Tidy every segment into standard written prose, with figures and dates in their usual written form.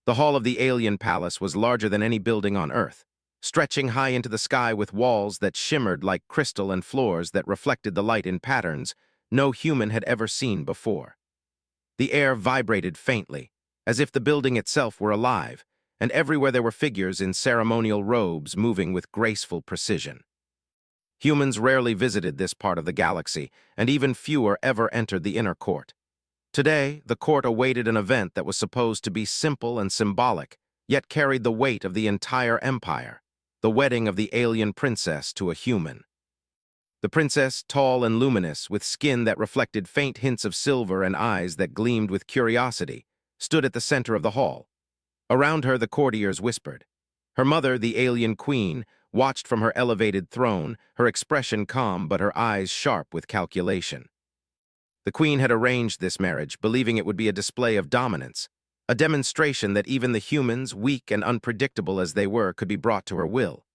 The hall of the alien palace was larger than any building on Earth, stretching high into the sky with walls that shimmered like crystal and floors that reflected the light in patterns no human had ever seen before. The air vibrated faintly, as if the building itself were alive, and everywhere there were figures in ceremonial robes moving with graceful precision. Humans rarely visited this part of the galaxy, and even fewer ever entered the inner court. Today, the court awaited an event that was supposed to be simple and symbolic, yet carried the weight of the entire empire, the wedding of the alien princess to a human. The princess, tall and luminous, with skin that reflected faint hints of silver and eyes that gleamed with curiosity, stood at the center of the hall. Around her, the courtiers whispered. Her mother, the alien queen, watched from her elevated throne, her expression calm but her eyes sharp with calculation. The queen had arranged this marriage, believing it would be a display of dominance, a demonstration that even the humans, weak and unpredictable as they were, could be brought to her will.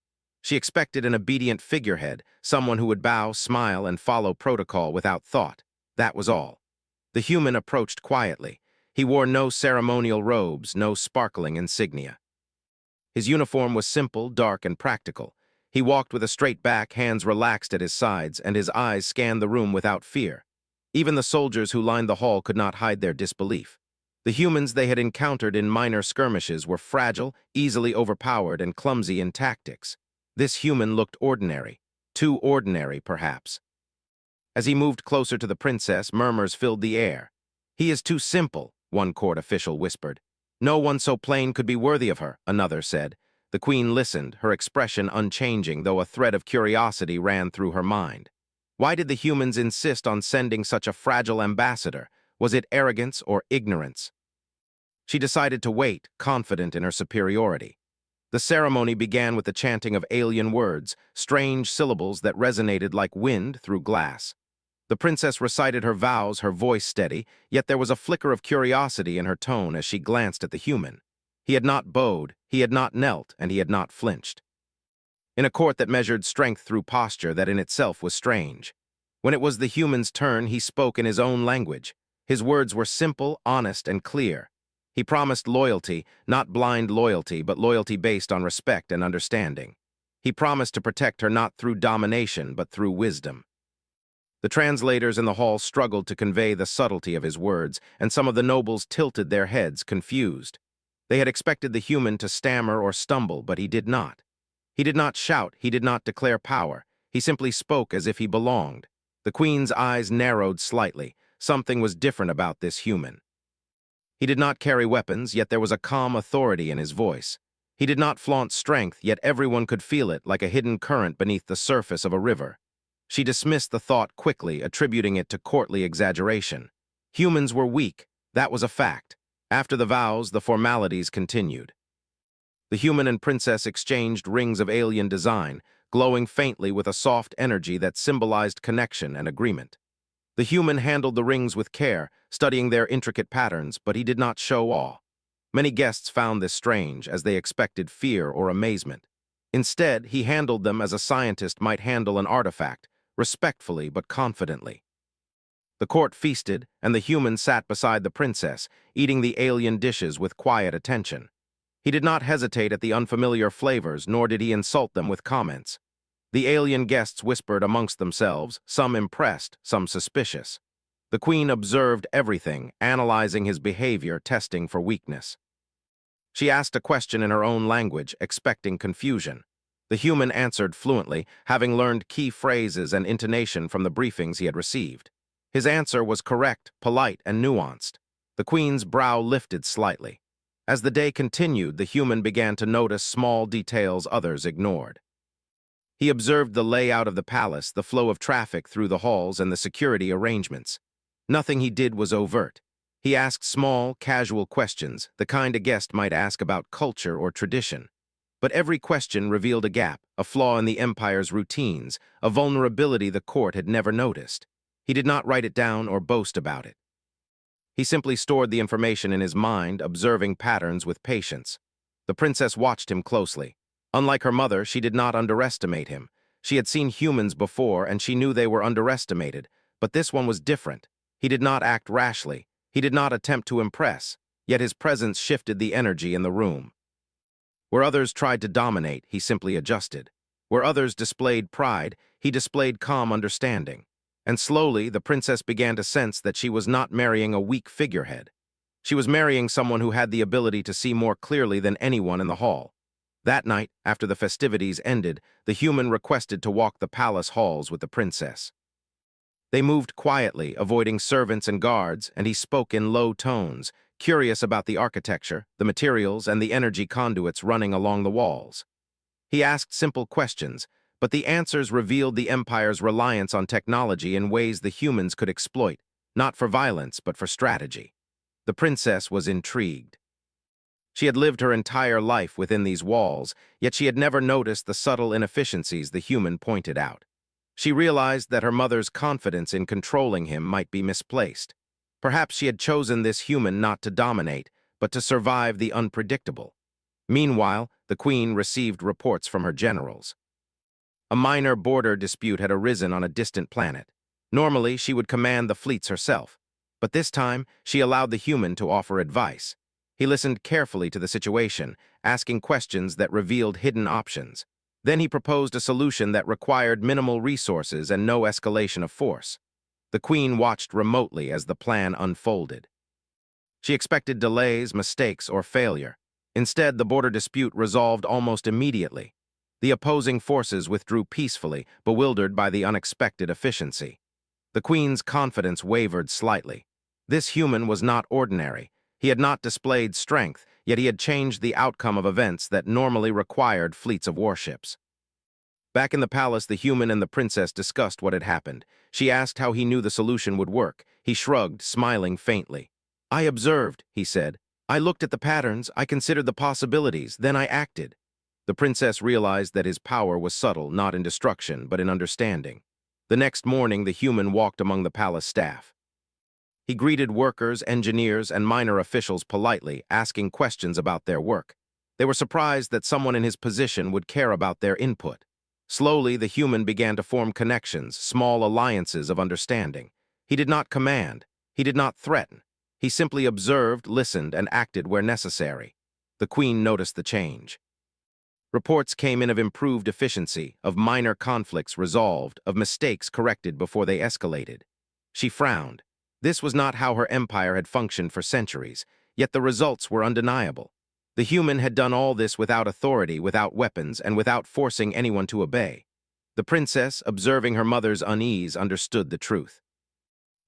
She expected an obedient figurehead, someone who would bow, smile, and follow protocol without thought. That was all. The human approached quietly. He wore no ceremonial robes, no sparkling insignia. His uniform was simple, dark, and practical. He walked with a straight back, hands relaxed at his sides, and his eyes scanned the room without fear. Even the soldiers who lined the hall could not hide their disbelief. The humans they had encountered in minor skirmishes were fragile, easily overpowered, and clumsy in tactics. This human looked ordinary, too ordinary, perhaps. As he moved closer to the princess, murmurs filled the air. "He is too simple," one court official whispered. "No one so plain could be worthy of her," another said. The queen listened, her expression unchanging, though a thread of curiosity ran through her mind. Why did the humans insist on sending such a fragile ambassador? Was it arrogance or ignorance? She decided to wait, confident in her superiority. The ceremony began with the chanting of alien words, strange syllables that resonated like wind through glass. The princess recited her vows, her voice steady, yet there was a flicker of curiosity in her tone as she glanced at the human. He had not bowed, he had not knelt, and he had not flinched. In a court that measured strength through posture that in itself was strange. When it was the human's turn, he spoke in his own language. His words were simple, honest, and clear. He promised loyalty, not blind loyalty, but loyalty based on respect and understanding. He promised to protect her not through domination, but through wisdom. The translators in the hall struggled to convey the subtlety of his words, and some of the nobles tilted their heads, confused. They had expected the human to stammer or stumble, but he did not. He did not shout, he did not declare power. He simply spoke as if he belonged. The queen's eyes narrowed slightly. Something was different about this human. He did not carry weapons, yet there was a calm authority in his voice. He did not flaunt strength, yet everyone could feel it like a hidden current beneath the surface of a river. She dismissed the thought quickly, attributing it to courtly exaggeration. Humans were weak, that was a fact. After the vows, the formalities continued. The human and princess exchanged rings of alien design, glowing faintly with a soft energy that symbolized connection and agreement. The human handled the rings with care, studying their intricate patterns, but he did not show awe. Many guests found this strange, as they expected fear or amazement. Instead, he handled them as a scientist might handle an artifact, respectfully but confidently. The court feasted, and the human sat beside the princess, eating the alien dishes with quiet attention. He did not hesitate at the unfamiliar flavors, nor did he insult them with comments. The alien guests whispered amongst themselves, some impressed, some suspicious. The queen observed everything, analyzing his behavior, testing for weakness. She asked a question in her own language, expecting confusion. The human answered fluently, having learned key phrases and intonation from the briefings he had received. His answer was correct, polite, and nuanced. The queen's brow lifted slightly. As the day continued, the human began to notice small details others ignored. He observed the layout of the palace, the flow of traffic through the halls, and the security arrangements. Nothing he did was overt. He asked small, casual questions, the kind a guest might ask about culture or tradition. But every question revealed a gap, a flaw in the empire's routines, a vulnerability the court had never noticed. He did not write it down or boast about it. He simply stored the information in his mind, observing patterns with patience. The princess watched him closely. Unlike her mother, she did not underestimate him. She had seen humans before, and she knew they were underestimated, but this one was different. He did not act rashly. He did not attempt to impress. yet his presence shifted the energy in the room. Where others tried to dominate, he simply adjusted. Where others displayed pride, he displayed calm understanding. And slowly, the princess began to sense that she was not marrying a weak figurehead. She was marrying someone who had the ability to see more clearly than anyone in the hall. That night, after the festivities ended, the human requested to walk the palace halls with the princess. They moved quietly, avoiding servants and guards, and he spoke in low tones, curious about the architecture, the materials, and the energy conduits running along the walls. He asked simple questions, but the answers revealed the Empire's reliance on technology in ways the humans could exploit, not for violence, but for strategy. The princess was intrigued. She had lived her entire life within these walls, yet she had never noticed the subtle inefficiencies the human pointed out. She realized that her mother's confidence in controlling him might be misplaced. Perhaps she had chosen this human not to dominate, but to survive the unpredictable. Meanwhile, the queen received reports from her generals. A minor border dispute had arisen on a distant planet. Normally, she would command the fleets herself, but this time, she allowed the human to offer advice. He listened carefully to the situation, asking questions that revealed hidden options. Then he proposed a solution that required minimal resources and no escalation of force. The queen watched remotely as the plan unfolded. She expected delays, mistakes, or failure. Instead, the border dispute resolved almost immediately. The opposing forces withdrew peacefully, bewildered by the unexpected efficiency. The queen's confidence wavered slightly. This human was not ordinary. He had not displayed strength, yet he had changed the outcome of events that normally required fleets of warships. Back in the palace, the human and the princess discussed what had happened. She asked how he knew the solution would work. He shrugged, smiling faintly. "I observed," he said. "I looked at the patterns, I considered the possibilities, then I acted." The princess realized that his power was subtle, not in destruction, but in understanding. The next morning, the human walked among the palace staff. He greeted workers, engineers, and minor officials politely, asking questions about their work. They were surprised that someone in his position would care about their input. Slowly, the human began to form connections, small alliances of understanding. He did not command. He did not threaten. He simply observed, listened, and acted where necessary. The queen noticed the change. Reports came in of improved efficiency, of minor conflicts resolved, of mistakes corrected before they escalated. She frowned. This was not how her empire had functioned for centuries, yet the results were undeniable. The human had done all this without authority, without weapons, and without forcing anyone to obey. The princess, observing her mother's unease, understood the truth.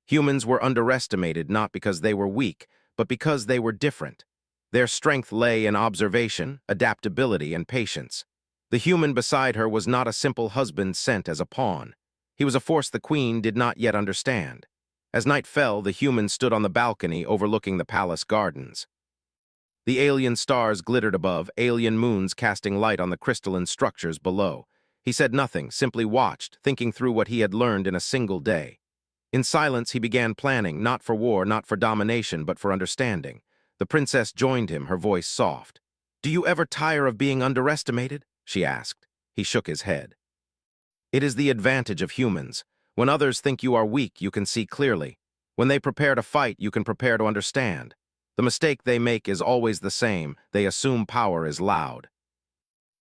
Humans were underestimated not because they were weak, but because they were different. Their strength lay in observation, adaptability, and patience. The human beside her was not a simple husband sent as a pawn. He was a force the queen did not yet understand. As night fell, the human stood on the balcony overlooking the palace gardens. The alien stars glittered above, alien moons casting light on the crystalline structures below. He said nothing, simply watched, thinking through what he had learned in a single day. In silence, he began planning, not for war, not for domination, but for understanding. The princess joined him, her voice soft. "Do you ever tire of being underestimated?" she asked. He shook his head. "It is the advantage of humans. When others think you are weak, you can see clearly. When they prepare to fight, you can prepare to understand. The mistake they make is always the same. They assume power is loud.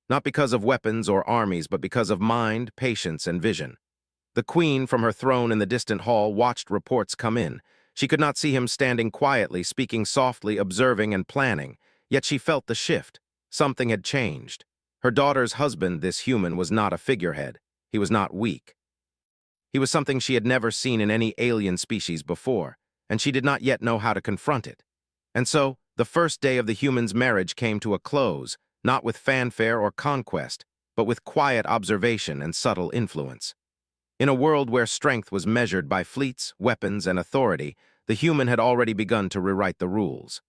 Not because of weapons or armies, but because of mind, patience, and vision." The queen, from her throne in the distant hall, watched reports come in. She could not see him standing quietly, speaking softly, observing and planning. Yet she felt the shift. Something had changed. Her daughter's husband, this human, was not a figurehead. He was not weak. He was something she had never seen in any alien species before, and she did not yet know how to confront it. And so, the first day of the human's marriage came to a close, not with fanfare or conquest, but with quiet observation and subtle influence. In a world where strength was measured by fleets, weapons, and authority, the human had already begun to rewrite the rules.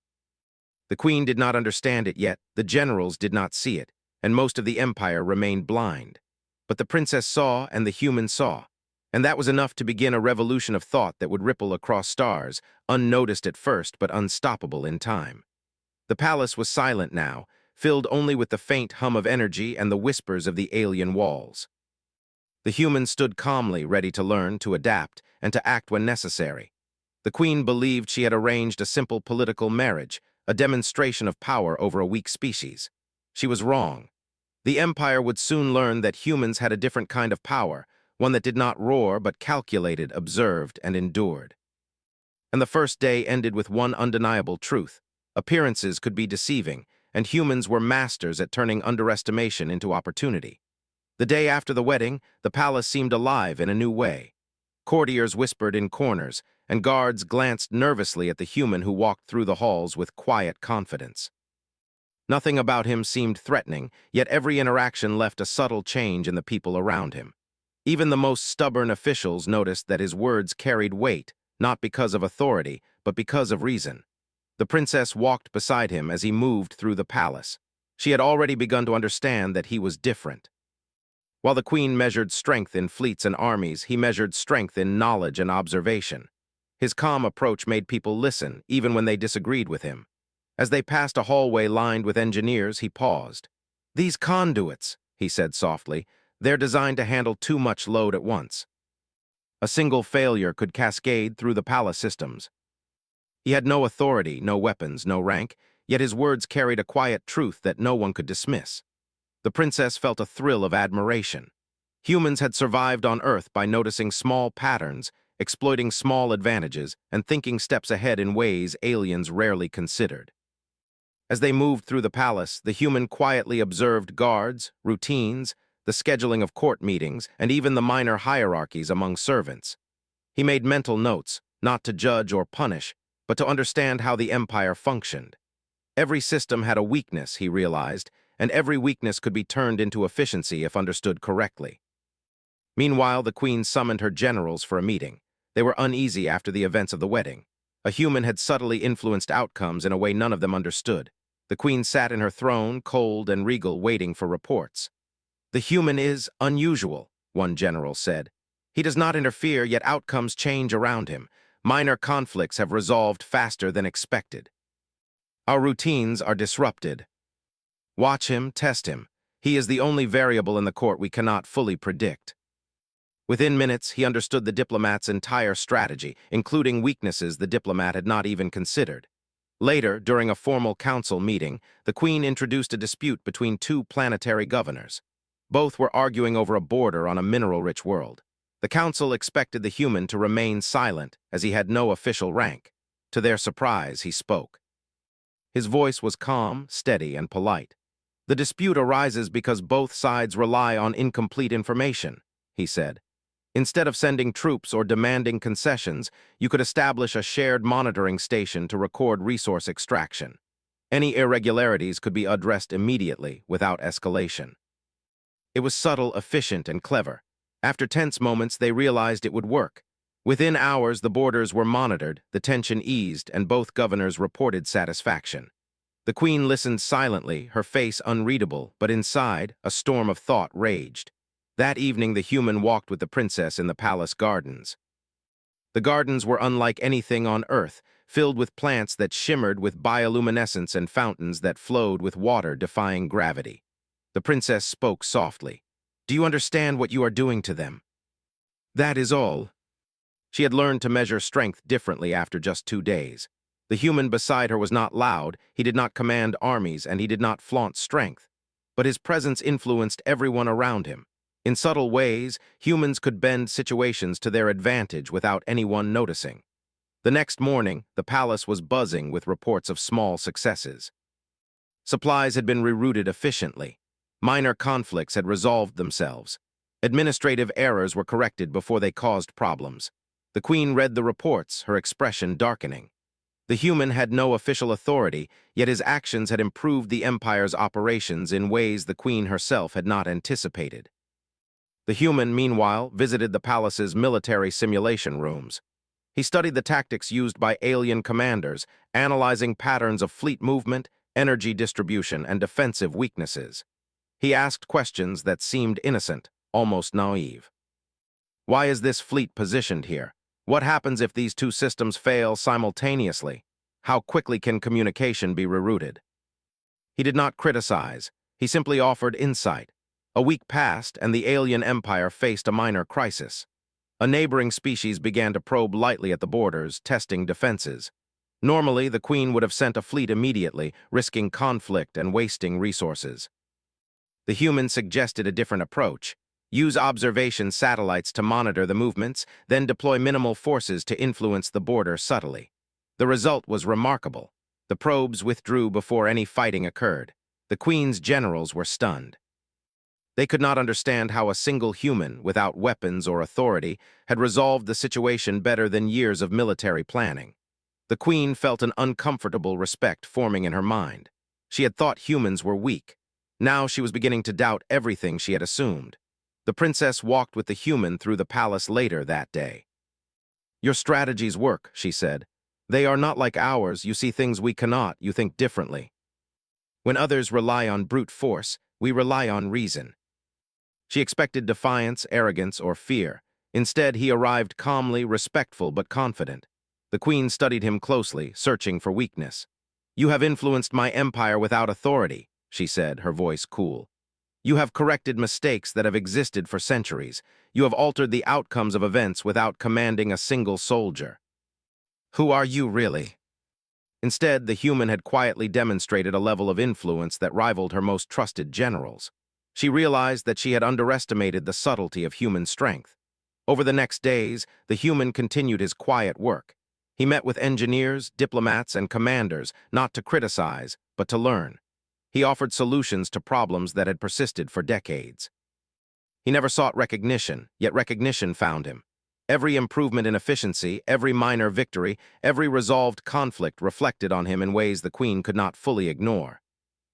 The queen did not understand it yet, the generals did not see it, and most of the empire remained blind. But the princess saw, and the human saw. And that was enough to begin a revolution of thought that would ripple across stars, unnoticed at first but unstoppable in time. The palace was silent now, filled only with the faint hum of energy and the whispers of the alien walls. The human stood calmly, ready to learn, to adapt, and to act when necessary. The queen believed she had arranged a simple political marriage, a demonstration of power over a weak species. She was wrong. The Empire would soon learn that humans had a different kind of power, one that did not roar but calculated, observed, and endured. And the first day ended with one undeniable truth. Appearances could be deceiving, and humans were masters at turning underestimation into opportunity. The day after the wedding, the palace seemed alive in a new way. Courtiers whispered in corners, and guards glanced nervously at the human who walked through the halls with quiet confidence. Nothing about him seemed threatening, yet every interaction left a subtle change in the people around him. Even the most stubborn officials noticed that his words carried weight, not because of authority, but because of reason. The princess walked beside him as he moved through the palace. She had already begun to understand that he was different. While the queen measured strength in fleets and armies, he measured strength in knowledge and observation. His calm approach made people listen, even when they disagreed with him. As they passed a hallway lined with engineers, he paused. "These conduits," he said softly, "they're designed to handle too much load at once." A single failure could cascade through the palace systems. He had no authority, no weapons, no rank, yet his words carried a quiet truth that no one could dismiss. The princess felt a thrill of admiration. Humans had survived on Earth by noticing small patterns, exploiting small advantages, and thinking steps ahead in ways aliens rarely considered. As they moved through the palace, the human quietly observed guards, routines, the scheduling of court meetings, and even the minor hierarchies among servants. He made mental notes, not to judge or punish, but to understand how the empire functioned. Every system had a weakness, he realized, and every weakness could be turned into efficiency if understood correctly. Meanwhile, the queen summoned her generals for a meeting. They were uneasy after the events of the wedding. A human had subtly influenced outcomes in a way none of them understood. The queen sat in her throne, cold and regal, waiting for reports. "The human is unusual," one general said. "He does not interfere, yet outcomes change around him. Minor conflicts have resolved faster than expected. Our routines are disrupted. Watch him, test him. He is the only variable in the court we cannot fully predict." Within minutes, he understood the diplomat's entire strategy, including weaknesses the diplomat had not even considered. Later, during a formal council meeting, the queen introduced a dispute between two planetary governors. Both were arguing over a border on a mineral-rich world. The council expected the human to remain silent, as he had no official rank. To their surprise, he spoke. His voice was calm, steady, and polite. "The dispute arises because both sides rely on incomplete information," he said. "Instead of sending troops or demanding concessions, you could establish a shared monitoring station to record resource extraction. Any irregularities could be addressed immediately, without escalation." It was subtle, efficient, and clever. After tense moments, they realized it would work. Within hours, the borders were monitored, the tension eased, and both governors reported satisfaction. The queen listened silently, her face unreadable, but inside, a storm of thought raged. That evening, the human walked with the princess in the palace gardens. The gardens were unlike anything on Earth, filled with plants that shimmered with bioluminescence and fountains that flowed with water defying gravity. The princess spoke softly. "Do you understand what you are doing to them?" "That is all." She had learned to measure strength differently after just 2 days. The human beside her was not loud, he did not command armies, and he did not flaunt strength. But his presence influenced everyone around him. In subtle ways, humans could bend situations to their advantage without anyone noticing. The next morning, the palace was buzzing with reports of small successes. Supplies had been rerouted efficiently. Minor conflicts had resolved themselves. Administrative errors were corrected before they caused problems. The queen read the reports, her expression darkening. The human had no official authority, yet his actions had improved the empire's operations in ways the queen herself had not anticipated. The human, meanwhile, visited the palace's military simulation rooms. He studied the tactics used by alien commanders, analyzing patterns of fleet movement, energy distribution, and defensive weaknesses. He asked questions that seemed innocent, almost naive. Why is this fleet positioned here? What happens if these two systems fail simultaneously? How quickly can communication be rerouted? He did not criticize. He simply offered insight. A week passed, and the alien empire faced a minor crisis. A neighboring species began to probe lightly at the borders, testing defenses. Normally, the Queen would have sent a fleet immediately, risking conflict and wasting resources. The humans suggested a different approach. Use observation satellites to monitor the movements, then deploy minimal forces to influence the border subtly. The result was remarkable. The probes withdrew before any fighting occurred. The Queen's generals were stunned. They could not understand how a single human, without weapons or authority, had resolved the situation better than years of military planning. The Queen felt an uncomfortable respect forming in her mind. She had thought humans were weak. Now she was beginning to doubt everything she had assumed. The princess walked with the human through the palace later that day. "Your strategies work," she said. "They are not like ours. You see things we cannot. You think differently. When others rely on brute force, we rely on reason." She expected defiance, arrogance, or fear. Instead, he arrived calmly, respectful, but confident. The Queen studied him closely, searching for weakness. "You have influenced my empire without authority," she said, her voice cool. "You have corrected mistakes that have existed for centuries. You have altered the outcomes of events without commanding a single soldier. Who are you really?" Instead, the human had quietly demonstrated a level of influence that rivaled her most trusted generals. She realized that she had underestimated the subtlety of human strength. Over the next days, the human continued his quiet work. He met with engineers, diplomats, and commanders, not to criticize, but to learn. He offered solutions to problems that had persisted for decades. He never sought recognition, yet recognition found him. Every improvement in efficiency, every minor victory, every resolved conflict reflected on him in ways the Queen could not fully ignore.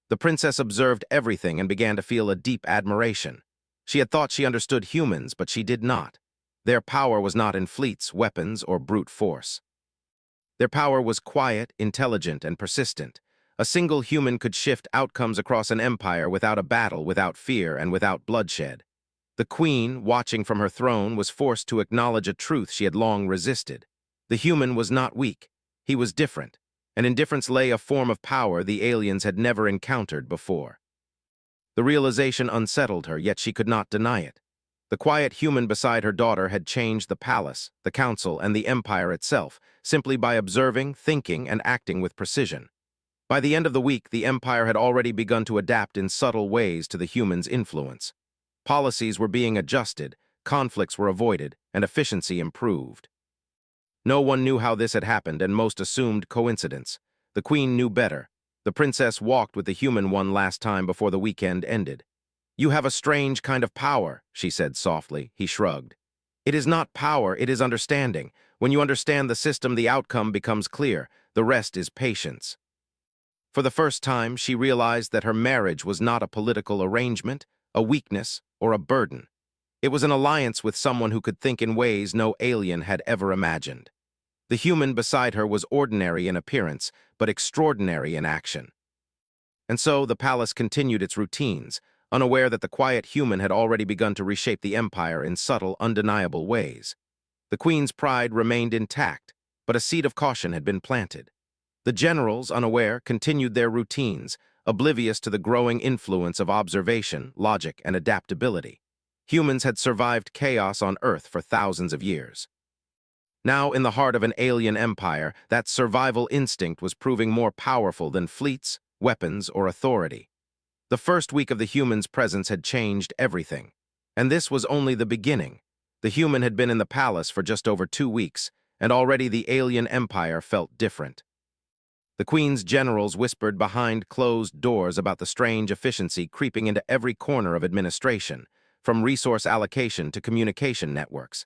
The princess observed everything and began to feel a deep admiration. She had thought she understood humans, but she did not. Their power was not in fleets, weapons, or brute force. Their power was quiet, intelligent, and persistent. A single human could shift outcomes across an empire without a battle, without fear, and without bloodshed. The Queen, watching from her throne, was forced to acknowledge a truth she had long resisted. The human was not weak. He was different, and in difference lay a form of power the aliens had never encountered before. The realization unsettled her, yet she could not deny it. The quiet human beside her daughter had changed the palace, the council, and the empire itself, simply by observing, thinking, and acting with precision. By the end of the week, the empire had already begun to adapt in subtle ways to the human's influence. Policies were being adjusted, conflicts were avoided, and efficiency improved. No one knew how this had happened, and most assumed coincidence. The Queen knew better. The princess walked with the human one last time before the weekend ended. "You have a strange kind of power," she said softly. He shrugged. "It is not power, it is understanding. When you understand the system, the outcome becomes clear. The rest is patience." For the first time, she realized that her marriage was not a political arrangement, a weakness, or a burden. It was an alliance with someone who could think in ways no alien had ever imagined. The human beside her was ordinary in appearance, but extraordinary in action. And so the palace continued its routines, unaware that the quiet human had already begun to reshape the empire in subtle, undeniable ways. The Queen's pride remained intact, but a seed of caution had been planted. The generals, unaware, continued their routines, oblivious to the growing influence of observation, logic, and adaptability. Humans had survived chaos on Earth for thousands of years. Now, in the heart of an alien empire, that survival instinct was proving more powerful than fleets, weapons, or authority. The first week of the human's presence had changed everything. And this was only the beginning. The human had been in the palace for just over 2 weeks, and already the alien empire felt different. The Queen's generals whispered behind closed doors about the strange efficiency creeping into every corner of administration, from resource allocation to communication networks.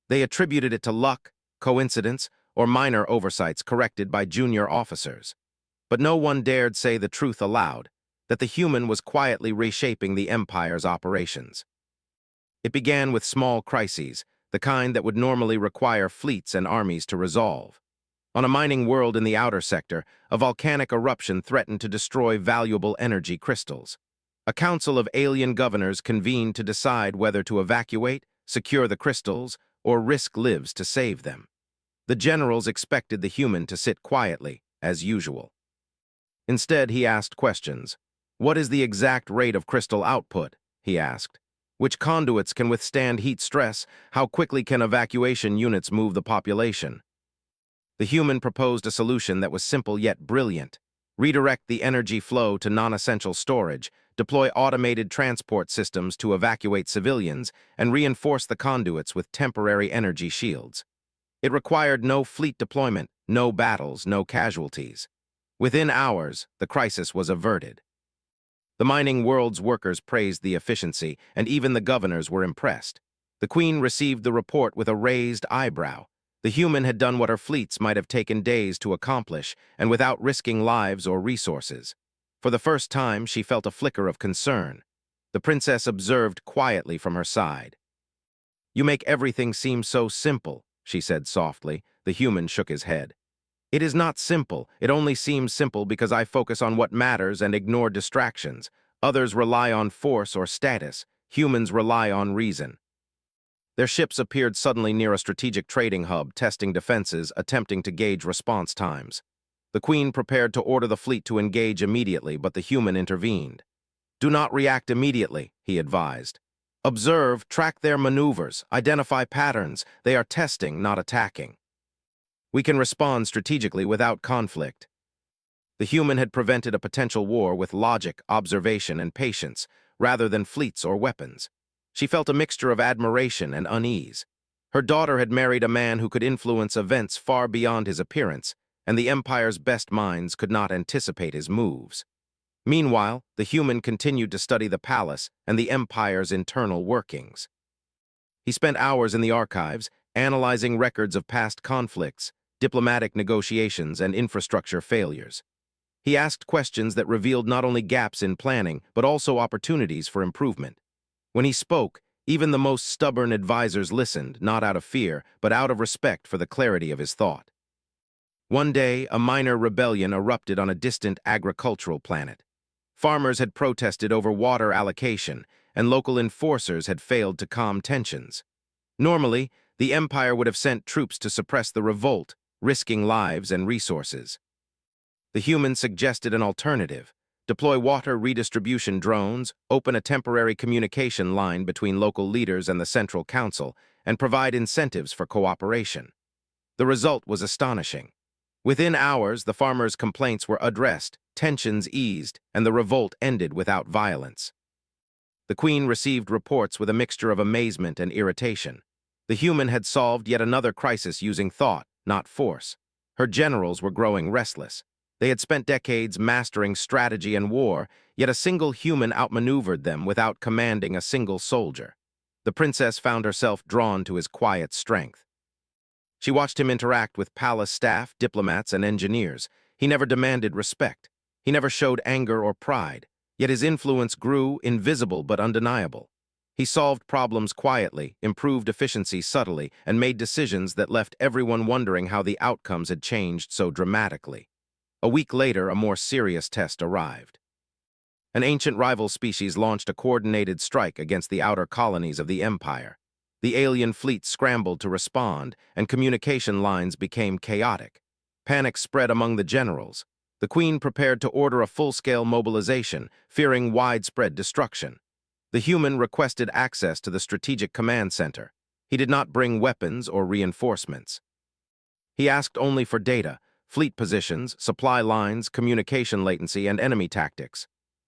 They attributed it to luck, coincidence, or minor oversights corrected by junior officers. But no one dared say the truth aloud, that the human was quietly reshaping the empire's operations. It began with small crises, the kind that would normally require fleets and armies to resolve. On a mining world in the outer sector, a volcanic eruption threatened to destroy valuable energy crystals. A council of alien governors convened to decide whether to evacuate, secure the crystals, or risk lives to save them. The generals expected the human to sit quietly, as usual. Instead, he asked questions. "What is the exact rate of crystal output?" he asked. "Which conduits can withstand heat stress? How quickly can evacuation units move the population?" The human proposed a solution that was simple yet brilliant. Redirect the energy flow to non-essential storage, deploy automated transport systems to evacuate civilians, and reinforce the conduits with temporary energy shields. It required no fleet deployment, no battles, no casualties. Within hours, the crisis was averted. The mining world's workers praised the efficiency, and even the governors were impressed. The Queen received the report with a raised eyebrow. The human had done what her fleets might have taken days to accomplish, and without risking lives or resources. For the first time, she felt a flicker of concern. The princess observed quietly from her side. "You make everything seem so simple," she said softly. The human shook his head. "It is not simple. It only seems simple because I focus on what matters and ignore distractions. Others rely on force or status. Humans rely on reason." Their ships appeared suddenly near a strategic trading hub, testing defenses, attempting to gauge response times. The Queen prepared to order the fleet to engage immediately, but the human intervened. "Do not react immediately," he advised. "Observe, track their maneuvers, identify patterns. They are testing, not attacking. We can respond strategically without conflict." The human had prevented a potential war with logic, observation, and patience, rather than fleets or weapons. She felt a mixture of admiration and unease. Her daughter had married a man who could influence events far beyond his appearance, and the Empire's best minds could not anticipate his moves. Meanwhile, the human continued to study the palace and the Empire's internal workings. He spent hours in the archives, analyzing records of past conflicts, diplomatic negotiations, and infrastructure failures. He asked questions that revealed not only gaps in planning, but also opportunities for improvement. When he spoke, even the most stubborn advisors listened, not out of fear, but out of respect for the clarity of his thought. One day, a minor rebellion erupted on a distant agricultural planet. Farmers had protested over water allocation, and local enforcers had failed to calm tensions. Normally, the Empire would have sent troops to suppress the revolt, risking lives and resources. The human suggested an alternative: deploy water redistribution drones, open a temporary communication line between local leaders and the Central Council, and provide incentives for cooperation. The result was astonishing. Within hours, the farmers' complaints were addressed, tensions eased, and the revolt ended without violence. The Queen received reports with a mixture of amazement and irritation. The human had solved yet another crisis using thought, not force. Her generals were growing restless. They had spent decades mastering strategy and war, yet a single human outmaneuvered them without commanding a single soldier. The princess found herself drawn to his quiet strength. She watched him interact with palace staff, diplomats, and engineers. He never demanded respect. He never showed anger or pride, yet his influence grew, invisible but undeniable. He solved problems quietly, improved efficiency subtly, and made decisions that left everyone wondering how the outcomes had changed so dramatically. A week later, a more serious test arrived. An ancient rival species launched a coordinated strike against the outer colonies of the Empire. The alien fleet scrambled to respond, and communication lines became chaotic. Panic spread among the generals. The Queen prepared to order a full-scale mobilization, fearing widespread destruction. The human requested access to the strategic command center. He did not bring weapons or reinforcements. He asked only for data: fleet positions, supply lines, communication latency, and enemy tactics.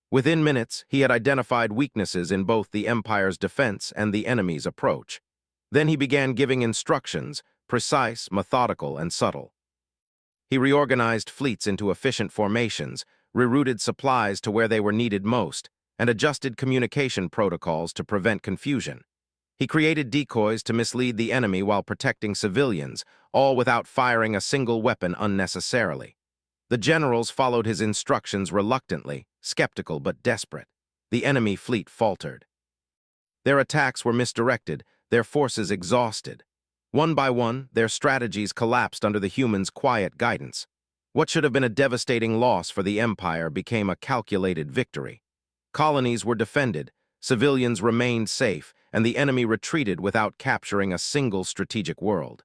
Within minutes, he had identified weaknesses in both the Empire's defense and the enemy's approach. Then he began giving instructions, precise, methodical, and subtle. He reorganized fleets into efficient formations, rerouted supplies to where they were needed most, and adjusted communication protocols to prevent confusion. He created decoys to mislead the enemy while protecting civilians, all without firing a single weapon unnecessarily. The generals followed his instructions reluctantly, skeptical but desperate. The enemy fleet faltered. Their attacks were misdirected, their forces exhausted. One by one, their strategies collapsed under the humans' quiet guidance. What should have been a devastating loss for the Empire became a calculated victory. Colonies were defended, civilians remained safe, and the enemy retreated without capturing a single strategic world.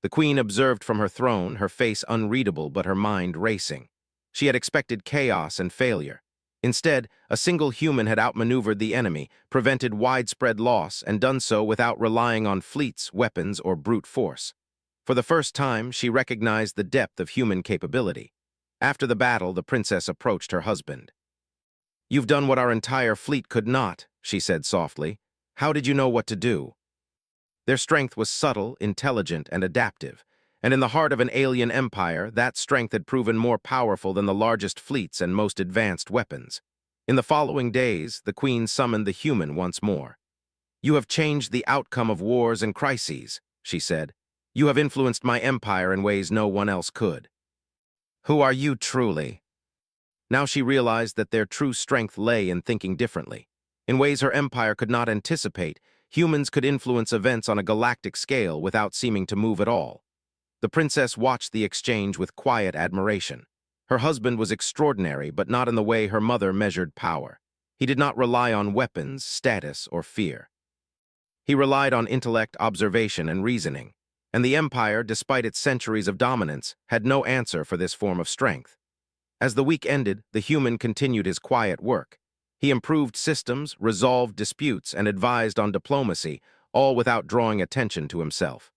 The Queen observed from her throne, her face unreadable but her mind racing. She had expected chaos and failure. Instead, a single human had outmaneuvered the enemy, prevented widespread loss, and done so without relying on fleets, weapons, or brute force. For the first time, she recognized the depth of human capability. After the battle, the princess approached her husband. "You've done what our entire fleet could not," she said softly. "How did you know what to do?" Their strength was subtle, intelligent, and adaptive, and in the heart of an alien empire, that strength had proven more powerful than the largest fleets and most advanced weapons. In the following days, the queen summoned the human once more. "You have changed the outcome of wars and crises," she said. "You have influenced my empire in ways no one else could. Who are you truly?" Now she realized that their true strength lay in thinking differently. In ways her empire could not anticipate, humans could influence events on a galactic scale without seeming to move at all. The princess watched the exchange with quiet admiration. Her husband was extraordinary, but not in the way her mother measured power. He did not rely on weapons, status, or fear. He relied on intellect, observation, and reasoning. And the empire, despite its centuries of dominance, had no answer for this form of strength. As the week ended, the human continued his quiet work. He improved systems, resolved disputes, and advised on diplomacy, all without drawing attention to himself.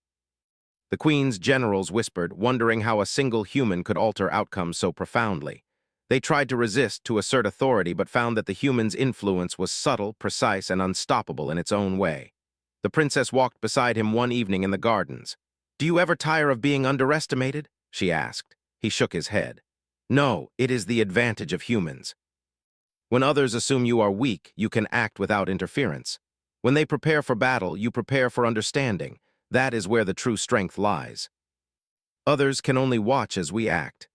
The queen's generals whispered, wondering how a single human could alter outcomes so profoundly. They tried to resist, to assert authority, but found that the human's influence was subtle, precise, and unstoppable in its own way. The princess walked beside him one evening in the gardens. "Do you ever tire of being underestimated?" she asked. He shook his head. "No, it is the advantage of humans. When others assume you are weak, you can act without interference. When they prepare for battle, you prepare for understanding. That is where the true strength lies. Others can only watch as we act."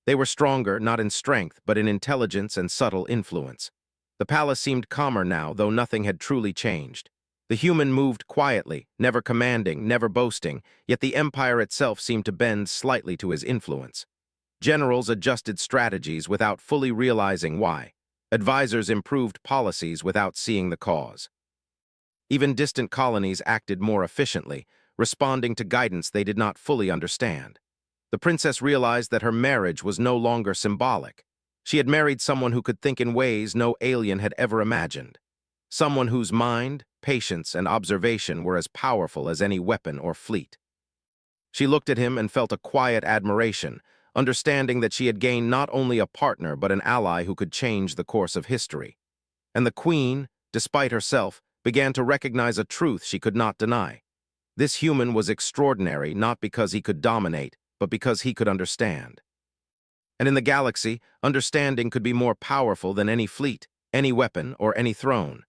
They were stronger, not in strength, but in intelligence and subtle influence. The palace seemed calmer now, though nothing had truly changed. The human moved quietly, never commanding, never boasting, yet the empire itself seemed to bend slightly to his influence. Generals adjusted strategies without fully realizing why. Advisors improved policies without seeing the cause. Even distant colonies acted more efficiently, responding to guidance they did not fully understand. The princess realized that her marriage was no longer symbolic. She had married someone who could think in ways no alien had ever imagined. Someone whose mind, patience, and observation were as powerful as any weapon or fleet. She looked at him and felt a quiet admiration, understanding that she had gained not only a partner but an ally who could change the course of history. And the queen, despite herself, began to recognize a truth she could not deny. This human was extraordinary not because he could dominate, but because he could understand. And in the galaxy, understanding could be more powerful than any fleet, any weapon, or any throne.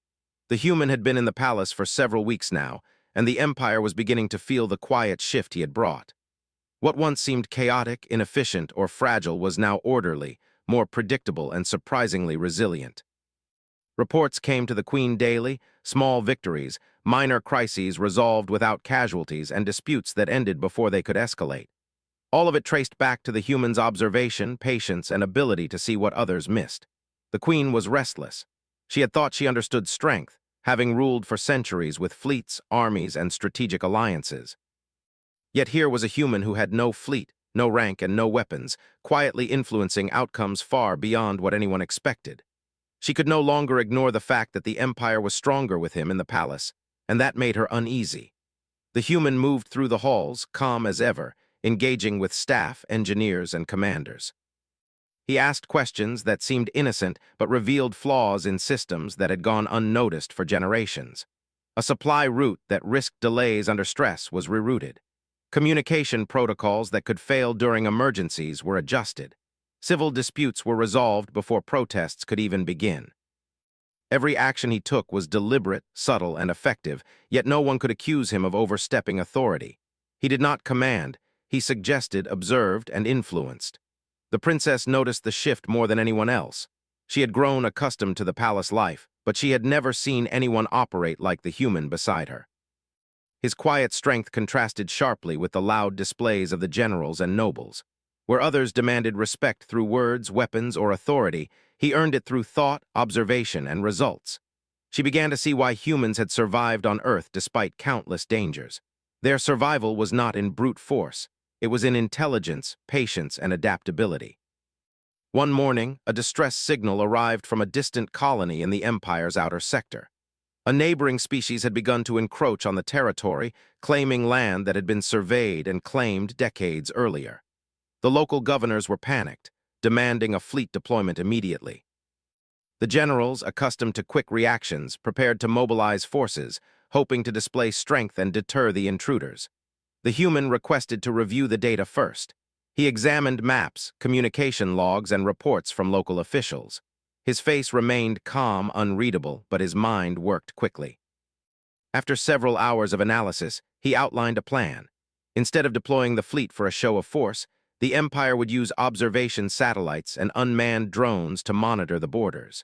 The human had been in the palace for several weeks now, and the empire was beginning to feel the quiet shift he had brought. What once seemed chaotic, inefficient, or fragile was now orderly, more predictable, and surprisingly resilient. Reports came to the queen daily, small victories, minor crises resolved without casualties, and disputes that ended before they could escalate. All of it traced back to the human's observation, patience, and ability to see what others missed. The queen was restless. She had thought she understood strength, having ruled for centuries with fleets, armies, and strategic alliances. Yet here was a human who had no fleet, no rank, and no weapons, quietly influencing outcomes far beyond what anyone expected. She could no longer ignore the fact that the empire was stronger with him in the palace, and that made her uneasy. The human moved through the halls, calm as ever, engaging with staff, engineers, and commanders. He asked questions that seemed innocent but revealed flaws in systems that had gone unnoticed for generations. A supply route that risked delays under stress was rerouted. Communication protocols that could fail during emergencies were adjusted. Civil disputes were resolved before protests could even begin. Every action he took was deliberate, subtle, and effective, yet no one could accuse him of overstepping authority. He did not command, he suggested, observed, and influenced. The princess noticed the shift more than anyone else. She had grown accustomed to the palace life, but she had never seen anyone operate like the human beside her. His quiet strength contrasted sharply with the loud displays of the generals and nobles. Where others demanded respect through words, weapons, or authority, he earned it through thought, observation, and results. She began to see why humans had survived on Earth despite countless dangers. Their survival was not in brute force. It was in intelligence, patience, and adaptability. One morning, a distress signal arrived from a distant colony in the Empire's outer sector. A neighboring species had begun to encroach on the territory, claiming land that had been surveyed and claimed decades earlier. The local governors were panicked, demanding a fleet deployment immediately. The generals, accustomed to quick reactions, prepared to mobilize forces, hoping to display strength and deter the intruders. The human requested to review the data first. He examined maps, communication logs, and reports from local officials. His face remained calm, unreadable, but his mind worked quickly. After several hours of analysis, he outlined a plan. Instead of deploying the fleet for a show of force, the Empire would use observation satellites and unmanned drones to monitor the borders.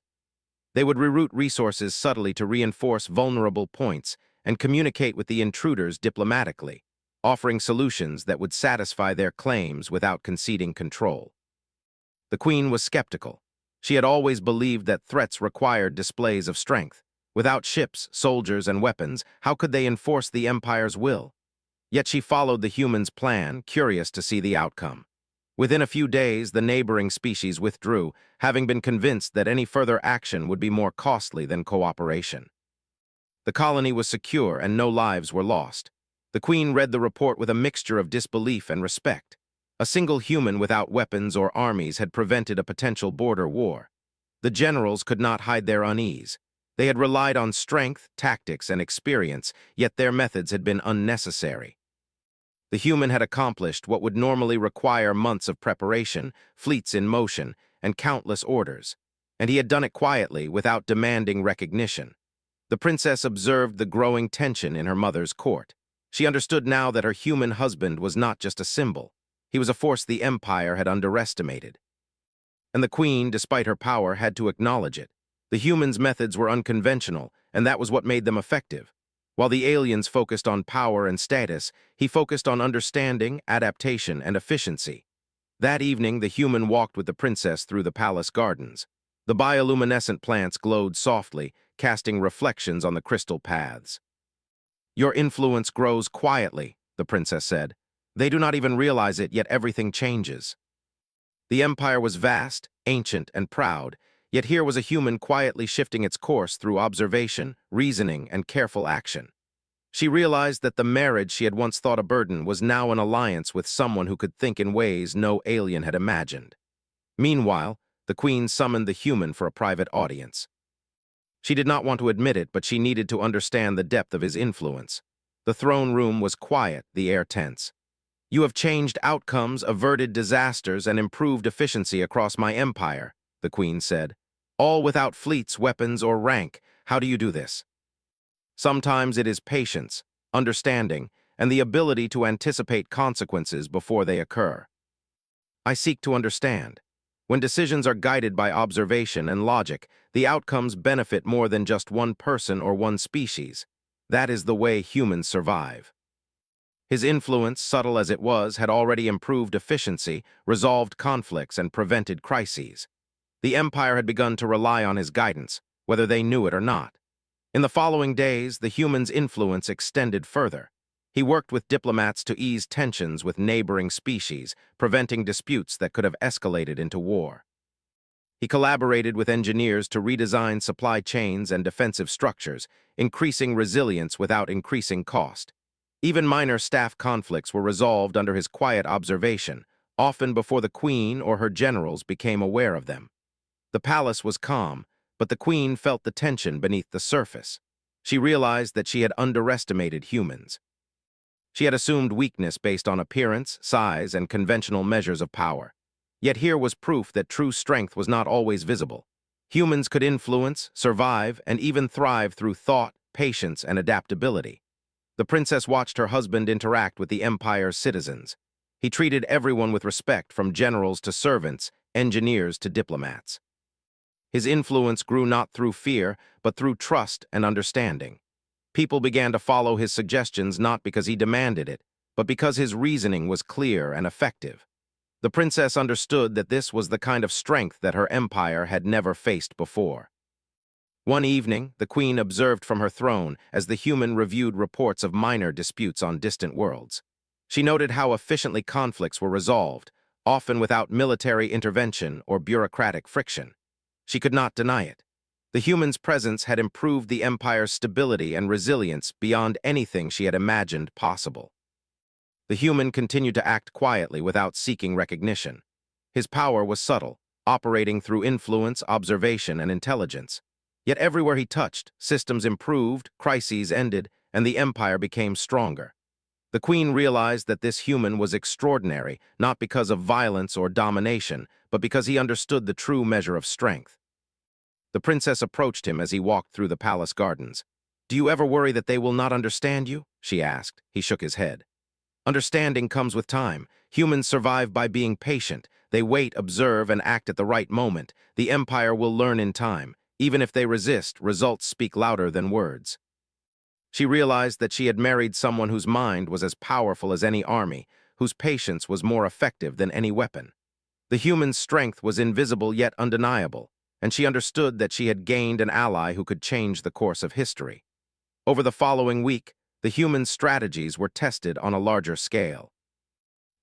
They would reroute resources subtly to reinforce vulnerable points and communicate with the intruders diplomatically, offering solutions that would satisfy their claims without conceding control. The Queen was skeptical. She had always believed that threats required displays of strength. Without ships, soldiers, and weapons, how could they enforce the Empire's will? Yet she followed the humans' plan, curious to see the outcome. Within a few days, the neighboring species withdrew, having been convinced that any further action would be more costly than cooperation. The colony was secure and no lives were lost. The Queen read the report with a mixture of disbelief and respect. A single human without weapons or armies had prevented a potential border war. The generals could not hide their unease. They had relied on strength, tactics, and experience, yet their methods had been unnecessary. The human had accomplished what would normally require months of preparation, fleets in motion, and countless orders, and he had done it quietly, without demanding recognition. The princess observed the growing tension in her mother's court. She understood now that her human husband was not just a symbol. He was a force the Empire had underestimated. And the Queen, despite her power, had to acknowledge it. The humans' methods were unconventional, and that was what made them effective. While the aliens focused on power and status, he focused on understanding, adaptation, and efficiency. That evening, the human walked with the princess through the palace gardens. The bioluminescent plants glowed softly, casting reflections on the crystal paths. "Your influence grows quietly," the princess said. "They do not even realize it, yet everything changes." The Empire was vast, ancient, and proud, yet here was a human quietly shifting its course through observation, reasoning, and careful action. She realized that the marriage she had once thought a burden was now an alliance with someone who could think in ways no alien had imagined. Meanwhile, the Queen summoned the human for a private audience. She did not want to admit it, but she needed to understand the depth of his influence. The throne room was quiet, the air tense. "You have changed outcomes, averted disasters, and improved efficiency across my empire," the Queen said. "All without fleets, weapons, or rank. How do you do this?" "Sometimes it is patience, understanding, and the ability to anticipate consequences before they occur. I seek to understand. When decisions are guided by observation and logic, the outcomes benefit more than just one person or one species. That is the way humans survive." His influence, subtle as it was, had already improved efficiency, resolved conflicts, and prevented crises. The Empire had begun to rely on his guidance, whether they knew it or not. In the following days, the human's influence extended further. He worked with diplomats to ease tensions with neighboring species, preventing disputes that could have escalated into war. He collaborated with engineers to redesign supply chains and defensive structures, increasing resilience without increasing cost. Even minor staff conflicts were resolved under his quiet observation, often before the Queen or her generals became aware of them. The palace was calm, but the Queen felt the tension beneath the surface. She realized that she had underestimated humans. She had assumed weakness based on appearance, size, and conventional measures of power. Yet here was proof that true strength was not always visible. Humans could influence, survive, and even thrive through thought, patience, and adaptability. The princess watched her husband interact with the Empire's citizens. He treated everyone with respect, from generals to servants, engineers to diplomats. His influence grew not through fear, but through trust and understanding. People began to follow his suggestions not because he demanded it, but because his reasoning was clear and effective. The princess understood that this was the kind of strength that her empire had never faced before. One evening, the Queen observed from her throne as the human reviewed reports of minor disputes on distant worlds. She noted how efficiently conflicts were resolved, often without military intervention or bureaucratic friction. She could not deny it. The human's presence had improved the Empire's stability and resilience beyond anything she had imagined possible. The human continued to act quietly without seeking recognition. His power was subtle, operating through influence, observation, and intelligence. Yet everywhere he touched, systems improved, crises ended, and the Empire became stronger. The Queen realized that this human was extraordinary, not because of violence or domination, but because he understood the true measure of strength. The princess approached him as he walked through the palace gardens. "Do you ever worry that they will not understand you?" she asked. He shook his head. "Understanding comes with time. Humans survive by being patient. They wait, observe, and act at the right moment. The Empire will learn in time. Even if they resist, results speak louder than words." She realized that she had married someone whose mind was as powerful as any army, whose patience was more effective than any weapon. The human's strength was invisible yet undeniable, and she understood that she had gained an ally who could change the course of history. Over the following week, the human's strategies were tested on a larger scale.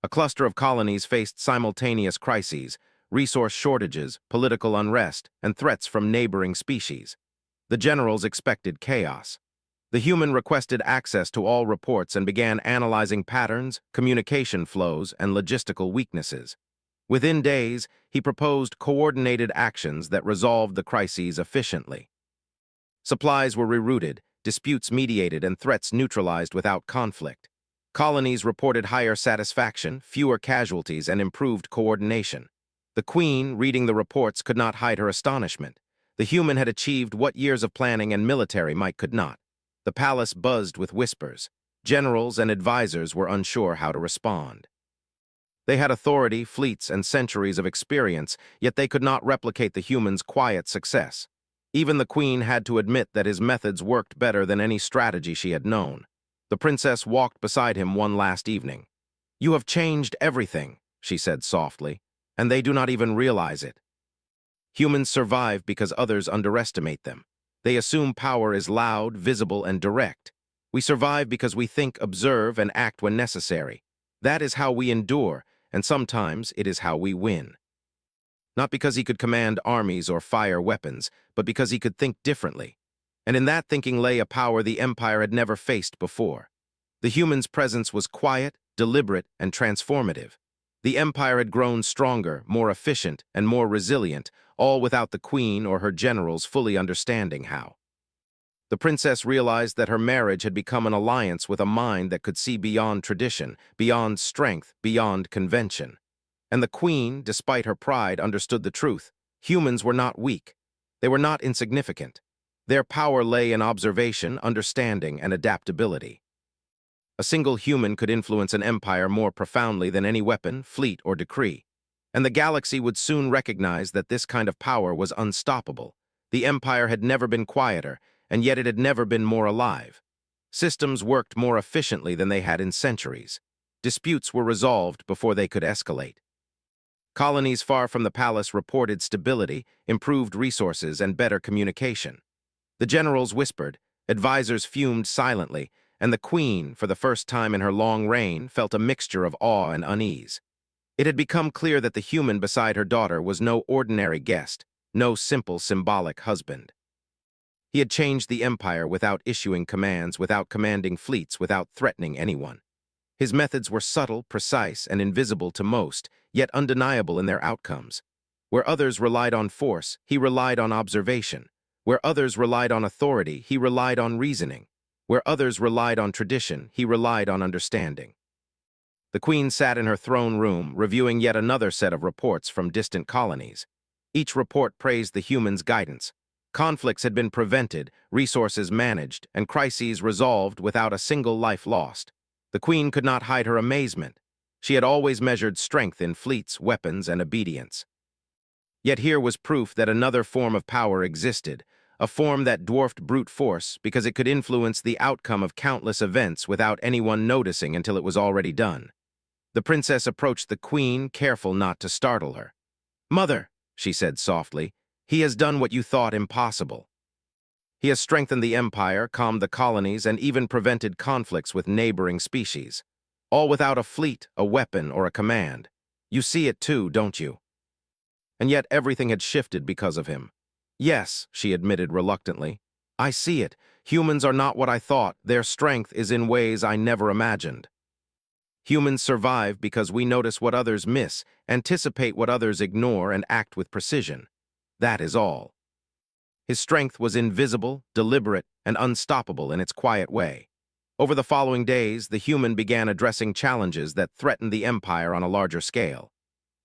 A cluster of colonies faced simultaneous crises, resource shortages, political unrest, and threats from neighboring species. The generals expected chaos. The human requested access to all reports and began analyzing patterns, communication flows, and logistical weaknesses. Within days, he proposed coordinated actions that resolved the crises efficiently. Supplies were rerouted, disputes mediated, and threats neutralized without conflict. Colonies reported higher satisfaction, fewer casualties, and improved coordination. The Queen, reading the reports, could not hide her astonishment. The human had achieved what years of planning and military might could not. The palace buzzed with whispers. Generals and advisors were unsure how to respond. They had authority, fleets, and centuries of experience, yet they could not replicate the human's quiet success. Even the Queen had to admit that his methods worked better than any strategy she had known. The princess walked beside him one last evening. "You have changed everything," she said softly, "and they do not even realize it." Humans survive because others underestimate them. They assume power is loud, visible, and direct. We survive because we think, observe, and act when necessary. That is how we endure, and sometimes it is how we win. Not because he could command armies or fire weapons, but because he could think differently. And in that thinking lay a power the Empire had never faced before. The human's presence was quiet, deliberate, and transformative. The Empire had grown stronger, more efficient, and more resilient, all without the Queen or her generals fully understanding how. The princess realized that her marriage had become an alliance with a mind that could see beyond tradition, beyond strength, beyond convention. And the Queen, despite her pride, understood the truth. Humans were not weak. They were not insignificant. Their power lay in observation, understanding, and adaptability. A single human could influence an empire more profoundly than any weapon, fleet, or decree. And the galaxy would soon recognize that this kind of power was unstoppable. The Empire had never been quieter, and yet it had never been more alive. Systems worked more efficiently than they had in centuries. Disputes were resolved before they could escalate. Colonies far from the palace reported stability, improved resources, and better communication. The generals whispered, advisors fumed silently, and the Queen, for the first time in her long reign, felt a mixture of awe and unease. It had become clear that the human beside her daughter was no ordinary guest, no simple symbolic husband. He had changed the Empire without issuing commands, without commanding fleets, without threatening anyone. His methods were subtle, precise, and invisible to most, yet undeniable in their outcomes. Where others relied on force, he relied on observation. Where others relied on authority, he relied on reasoning. Where others relied on tradition, he relied on understanding. The Queen sat in her throne room, reviewing yet another set of reports from distant colonies. Each report praised the human's guidance. Conflicts had been prevented, resources managed, and crises resolved without a single life lost. The Queen could not hide her amazement. She had always measured strength in fleets, weapons, and obedience. Yet here was proof that another form of power existed, a form that dwarfed brute force because it could influence the outcome of countless events without anyone noticing until it was already done. The princess approached the Queen, careful not to startle her. "Mother," she said softly, "he has done what you thought impossible. He has strengthened the Empire, calmed the colonies, and even prevented conflicts with neighboring species. All without a fleet, a weapon, or a command. You see it too, don't you?" And yet everything had shifted because of him. Yes, she admitted reluctantly. I see it. Humans are not what I thought. Their strength is in ways I never imagined. Humans survive because we notice what others miss, anticipate what others ignore, and act with precision. That is all. His strength was invisible, deliberate, and unstoppable in its quiet way. Over the following days, the human began addressing challenges that threatened the empire on a larger scale.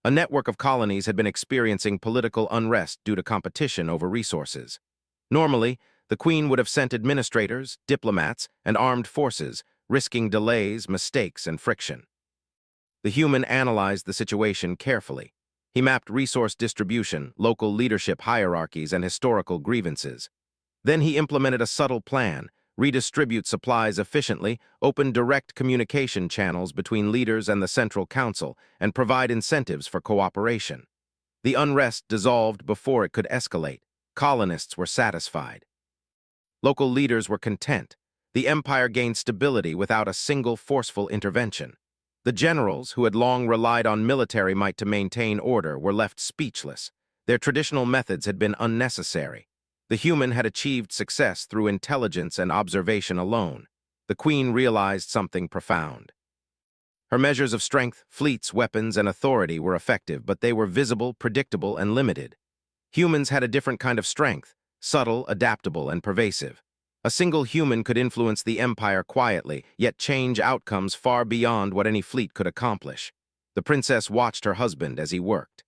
A network of colonies had been experiencing political unrest due to competition over resources. Normally, the Queen would have sent administrators, diplomats, and armed forces, risking delays, mistakes, and friction. The human analyzed the situation carefully. He mapped resource distribution, local leadership hierarchies, and historical grievances. Then he implemented a subtle plan: redistribute supplies efficiently, open direct communication channels between leaders and the Central Council, and provide incentives for cooperation. The unrest dissolved before it could escalate. Colonists were satisfied. Local leaders were content. The empire gained stability without a single forceful intervention. The generals, who had long relied on military might to maintain order, were left speechless. Their traditional methods had been unnecessary. The human had achieved success through intelligence and observation alone. The Queen realized something profound. Her measures of strength, fleets, weapons, and authority were effective, but they were visible, predictable, and limited. Humans had a different kind of strength: subtle, adaptable, and pervasive. A single human could influence the empire quietly, yet change outcomes far beyond what any fleet could accomplish. The princess watched her husband as he worked.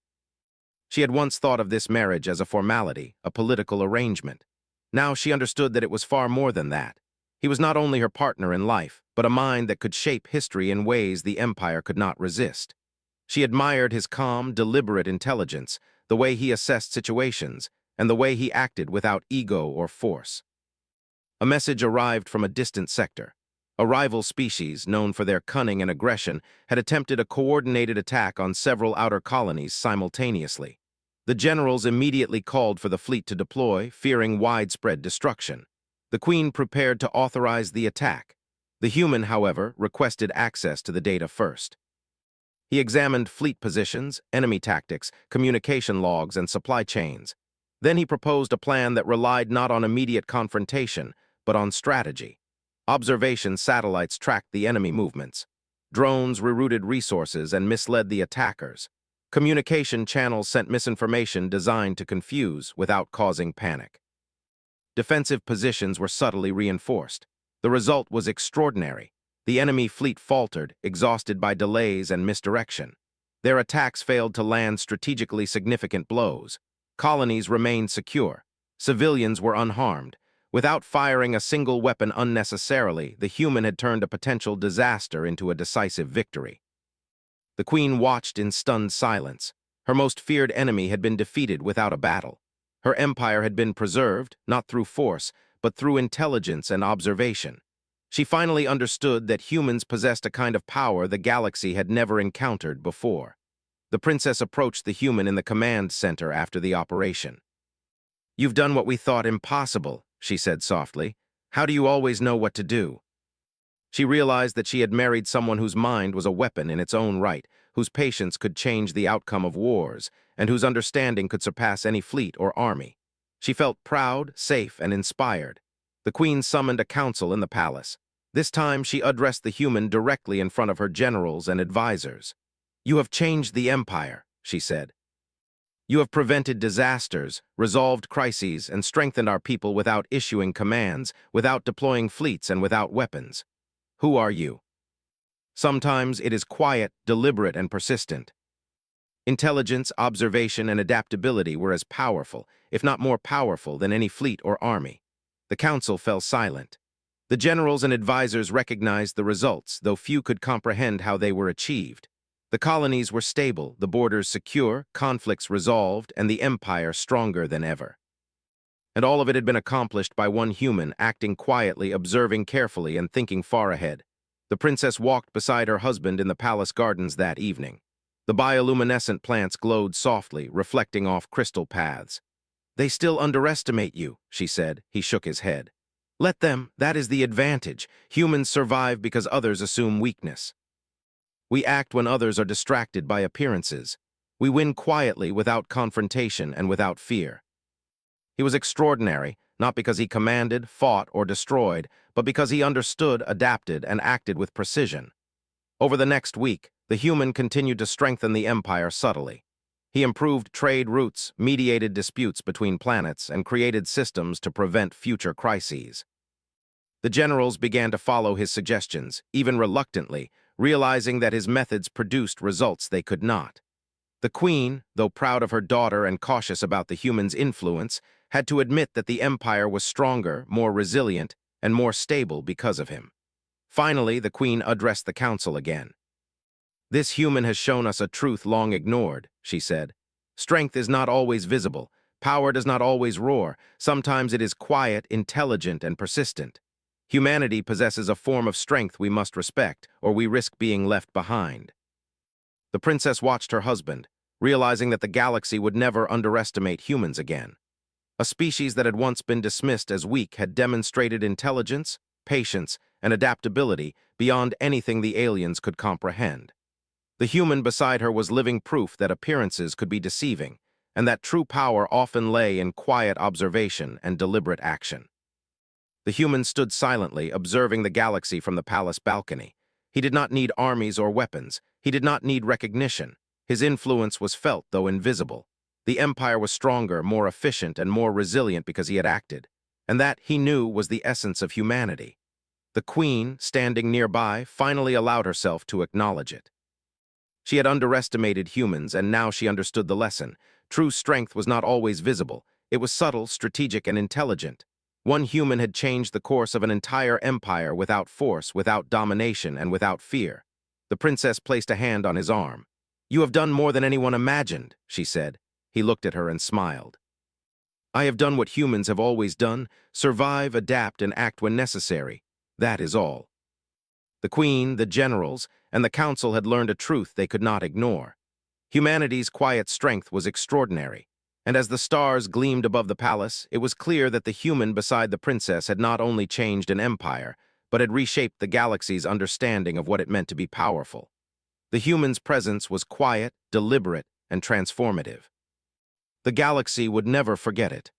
She had once thought of this marriage as a formality, a political arrangement. Now she understood that it was far more than that. He was not only her partner in life, but a mind that could shape history in ways the empire could not resist. She admired his calm, deliberate intelligence, the way he assessed situations, and the way he acted without ego or force. A message arrived from a distant sector. A rival species, known for their cunning and aggression, had attempted a coordinated attack on several outer colonies simultaneously. The generals immediately called for the fleet to deploy, fearing widespread destruction. The Queen prepared to authorize the attack. The human, however, requested access to the data first. He examined fleet positions, enemy tactics, communication logs, and supply chains. Then he proposed a plan that relied not on immediate confrontation, but on strategy. Observation satellites tracked the enemy movements. Drones rerouted resources and misled the attackers. Communication channels sent misinformation designed to confuse without causing panic. Defensive positions were subtly reinforced. The result was extraordinary. The enemy fleet faltered, exhausted by delays and misdirection. Their attacks failed to land strategically significant blows. Colonies remained secure. Civilians were unharmed. Without firing a single weapon unnecessarily, the human had turned a potential disaster into a decisive victory. The Queen watched in stunned silence. Her most feared enemy had been defeated without a battle. Her empire had been preserved, not through force, but through intelligence and observation. She finally understood that humans possessed a kind of power the galaxy had never encountered before. The princess approached the human in the command center after the operation. "You've done what we thought impossible," she said softly. "How do you always know what to do?" She realized that she had married someone whose mind was a weapon in its own right, whose patience could change the outcome of wars, and whose understanding could surpass any fleet or army. She felt proud, safe, and inspired. The Queen summoned a council in the palace. This time she addressed the human directly in front of her generals and advisors. "You have changed the empire," she said. "You have prevented disasters, resolved crises, and strengthened our people without issuing commands, without deploying fleets, and without weapons. Who are you?" Sometimes it is quiet, deliberate, and persistent. Intelligence, observation, and adaptability were as powerful, if not more powerful, than any fleet or army. The council fell silent. The generals and advisors recognized the results, though few could comprehend how they were achieved. The colonies were stable, the borders secure, conflicts resolved, and the empire stronger than ever. And all of it had been accomplished by one human, acting quietly, observing carefully, and thinking far ahead. The princess walked beside her husband in the palace gardens that evening. The bioluminescent plants glowed softly, reflecting off crystal paths. "They still underestimate you," she said. He shook his head. "Let them. That is the advantage. Humans survive because others assume weakness. We act when others are distracted by appearances. We win quietly, without confrontation and without fear." He was extraordinary, not because he commanded, fought, or destroyed, but because he understood, adapted, and acted with precision. Over the next week, the human continued to strengthen the empire subtly. He improved trade routes, mediated disputes between planets, and created systems to prevent future crises. The generals began to follow his suggestions, even reluctantly, realizing that his methods produced results they could not. The queen, though proud of her daughter and cautious about the human's influence, had to admit that the empire was stronger, more resilient, and more stable because of him. Finally, the queen addressed the council again. "This human has shown us a truth long ignored," she said. "Strength is not always visible. Power does not always roar. Sometimes it is quiet, intelligent, and persistent. Humanity possesses a form of strength we must respect, or we risk being left behind." The princess watched her husband, realizing that the galaxy would never underestimate humans again. A species that had once been dismissed as weak had demonstrated intelligence, patience, and adaptability beyond anything the aliens could comprehend. The human beside her was living proof that appearances could be deceiving, and that true power often lay in quiet observation and deliberate action. The human stood silently, observing the galaxy from the palace balcony. He did not need armies or weapons. He did not need recognition. His influence was felt, though invisible. The empire was stronger, more efficient, and more resilient because he had acted. And that, he knew, was the essence of humanity. The queen, standing nearby, finally allowed herself to acknowledge it. She had underestimated humans, and now she understood the lesson. True strength was not always visible. It was subtle, strategic, and intelligent. One human had changed the course of an entire empire without force, without domination, and without fear. The princess placed a hand on his arm. "You have done more than anyone imagined," she said. He looked at her and smiled. "I have done what humans have always done: survive, adapt, and act when necessary. That is all." The queen, the generals, and the council had learned a truth they could not ignore. Humanity's quiet strength was extraordinary, and as the stars gleamed above the palace, it was clear that the human beside the princess had not only changed an empire, but had reshaped the galaxy's understanding of what it meant to be powerful. The human's presence was quiet, deliberate, and transformative. The galaxy would never forget it.